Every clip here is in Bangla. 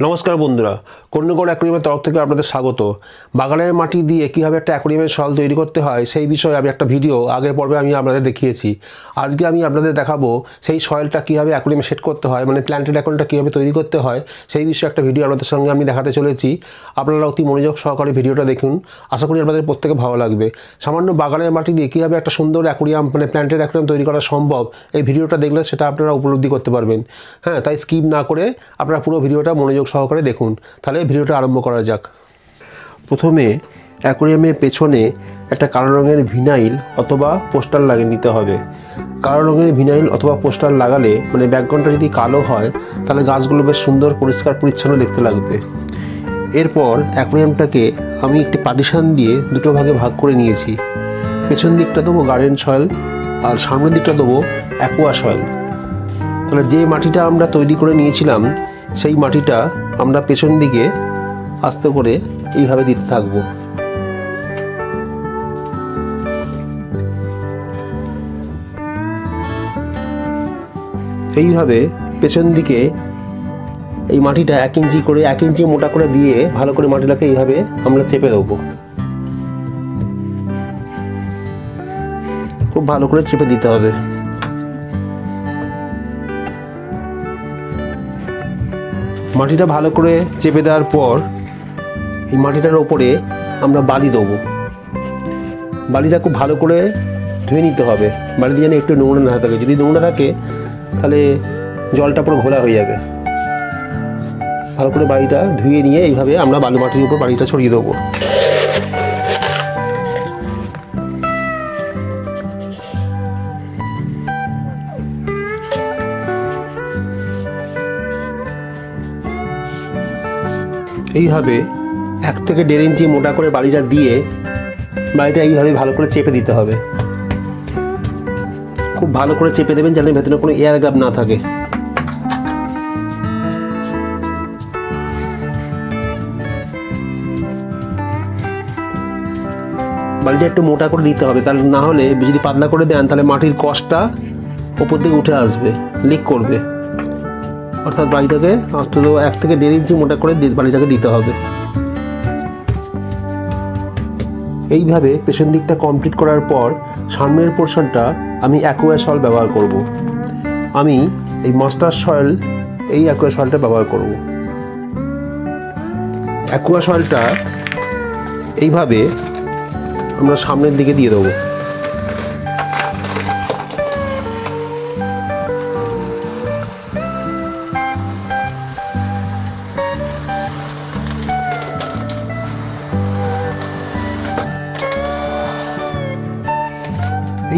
নমস্কার বন্ধুরা, কর্ণগড় অ্যাকোয়ারিয়ামের তরফ থেকে আপনাদের স্বাগত। বাগানের মাটি দিয়ে কীভাবে একটা অ্যাকোয়ারিয়ামের সল তৈরি করতে হয় সেই বিষয়ে আমি একটা ভিডিও আগের পর্বে আমি আপনাদের দেখিয়েছি। আজকে আমি আপনাদের দেখাবো সেই সয়েলটা কীভাবে অ্যাকোয়ারিয়ামে সেট করতে হয়, মানে প্ল্যান্টেড অ্যাকোয়ারিয়ামটা কীভাবে তৈরি করতে হয় সেই বিষয়ে একটা ভিডিও আপনাদের সঙ্গে আমি দেখাতে চলেছি। আপনারা অতি মনোযোগ সহকারে ভিডিওটা দেখুন, আশা করি আপনাদের প্রত্যেকে ভালো লাগবে। সামান্য বাগানের মাটি দিয়ে কীভাবে একটা সুন্দর অ্যাকোয়ারিয়াম মানে প্ল্যান্টেড অ্যাকোয়ারিয়াম তৈরি করা সম্ভব, এই ভিডিওটা দেখলে সেটা আপনারা উপলব্ধি করতে পারবেন। হ্যাঁ, তাই স্কিপ না করে আপনারা পুরো ভিডিওটা মনোযোগ সহকারে দেখুন। তাহলে ভিডিওটা আরম্ভ করা যাক। প্রথমে অ্যাকোয়ারিয়ামের পেছনে একটা কালো রঙের ভিনাইল অথবা পোস্টার লাগিয়ে নিতে হবে। কালো রঙের ভিনাইল অথবা পোস্টার লাগালে মানে ব্যাকগ্রাউন্ডটা যদি কালো হয় তাহলে গাছগুলো বেশ সুন্দর পরিষ্কার পরিচ্ছন্ন দেখতে লাগবে। এরপর অ্যাকোয়ারিয়ামটাকে আমি একটি পার্টিশন দিয়ে দুটো ভাগে ভাগ করে নিয়েছি। পেছন দিকটা দেবো গার্ডেন সয়েল আর সামনের দিকটা দেবো অ্যাকোয়া সয়েল। তাহলে যে মাটিটা আমরা তৈরি করে নিয়েছিলাম সেই মাটিটা আমরা পেছন দিকে আস্তে করে এইভাবে দিতে থাকবো। এইভাবে পেছন দিকে এই মাটিটা 1 ইঞ্চি করে 1 ইঞ্চি মোটা করে দিয়ে ভালো করে মাটিটাকে এইভাবে আমরা চেপে দেবো। খুব ভালো করে চেপে দিতে হবে। মাটিটা ভালো করে চেপে দেওয়ার পর এই মাটিটার ওপরে আমরা বালি দেবো। বালিটা খুব ভালো করে ধুয়ে নিতে হবে, বালিতে যেন একটু নোংরা না থাকে। যদি নোংরা থাকে তাহলে জলটা পুরো ঘোলা হয়ে যাবে। ভালো করে বালিটা ধুয়ে নিয়ে এইভাবে আমরা বালু মাটির উপর বালিটা ছড়িয়ে দেবো। এইভাবে 1 থেকে 1.5 ইঞ্চি মোটা করে বালিটা দিয়ে বালিটা এইভাবে ভালো করে চেপে দিতে হবে। খুব ভালো করে চেপে দেবেন যেন ভেতরে কোনো এয়ার গ্যাপ না থাকে। বালিটা একটু মোটা করে দিতে হবে, তাহলে না হলে যদি পাতলা করে দেন তাহলে মাটির কষটা উপর দিকে উঠে আসবে, লিক করবে। অর্থাৎ বালিটাকে অন্তত 1 থেকে 1.5 ইঞ্চি মোটা করে বালিটাকে দিতে হবে। এইভাবে পেছন দিকটা কমপ্লিট করার পর সামনের পোর্শনটা আমি অ্যাকোয়া সয়েল ব্যবহার করব। আমি এই মাস্টার সয়েল, এই অ্যাকোয়া সয়েলটা ব্যবহার করব। অ্যাকোয়া সয়েলটা এইভাবে আমরা সামনের দিকে দিয়ে দেবো।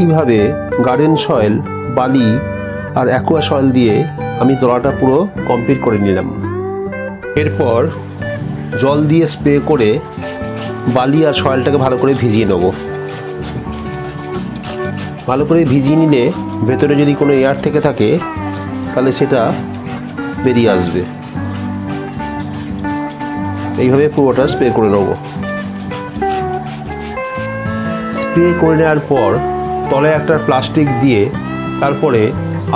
এইভাবে গার্ডেন সয়েল, বালি আর অ্যাকোয়া সয়েল দিয়ে আমি তলাটা পুরো কমপ্লিট করে নিলাম। এরপর জল দিয়ে স্প্রে করে বালি আর সয়েলটাকে ভালো করে ভিজিয়ে নেব। ভালো করে ভিজিয়ে নিলে ভেতরে যদি কোনো এয়ার থেকে থাকে তাহলে সেটা বেরিয়ে আসবে। এইভাবে পুরোটা স্প্রে করে নেব। স্প্রে করে নেওয়ার পর তলায় একটা প্লাস্টিক দিয়ে তারপরে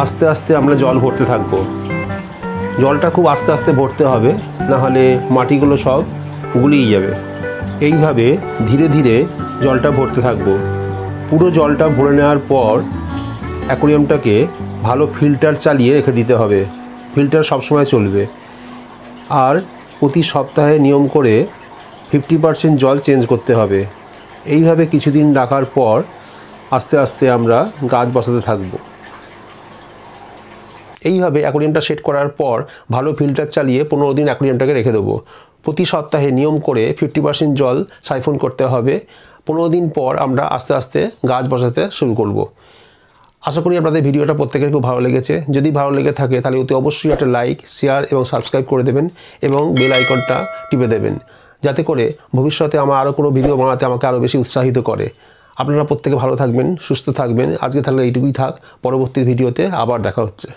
আস্তে আস্তে আমরা জল ভরতে থাকব। জলটা খুব আস্তে আস্তে ভরতে হবে, না হলে মাটিগুলো সব গুলিয়ে যাবে। এইভাবে ধীরে ধীরে জলটা ভরতে থাকব। পুরো জলটা ভরে নেওয়ার পর অ্যাকোয়ারিয়ামটাকে ভালো ফিল্টার চালিয়ে রেখে দিতে হবে। ফিল্টার সবসময় চলবে। আর প্রতি সপ্তাহে নিয়ম করে 50% জল চেঞ্জ করতে হবে। এইভাবে কিছুদিন রাখার পর আস্তে আস্তে আমরা গাছ বসাতে থাকব। এইভাবে অ্যাকোয়ারিয়ামটা সেট করার পর ভালো ফিল্টার চালিয়ে 15 দিন অ্যাকোয়ারিয়ামটাকে রেখে দেবো। প্রতি সপ্তাহে নিয়ম করে 50% জল সাইফন করতে হবে। 15 দিন পর আমরা আস্তে আস্তে গাছ বসাতে শুরু করব। আশা করি আপনাদের ভিডিওটা প্রত্যেকের খুব ভালো লেগেছে। যদি ভালো লেগে থাকে তাহলে অতি অবশ্যই একটা লাইক, শেয়ার এবং সাবস্ক্রাইব করে দেবেন এবং বেল আইকনটা টিপে দেবেন, যাতে করে ভবিষ্যতে আমার আরও কোনো ভিডিও বানাতে আমাকে আরও বেশি উৎসাহিত করে। আপনারা প্রত্যেকে ভালো থাকবেন, সুস্থ থাকবেন। আজকে তাহলে এইটুকুই থাক। পরবর্তী ভিডিওতে আবার দেখা হচ্ছে।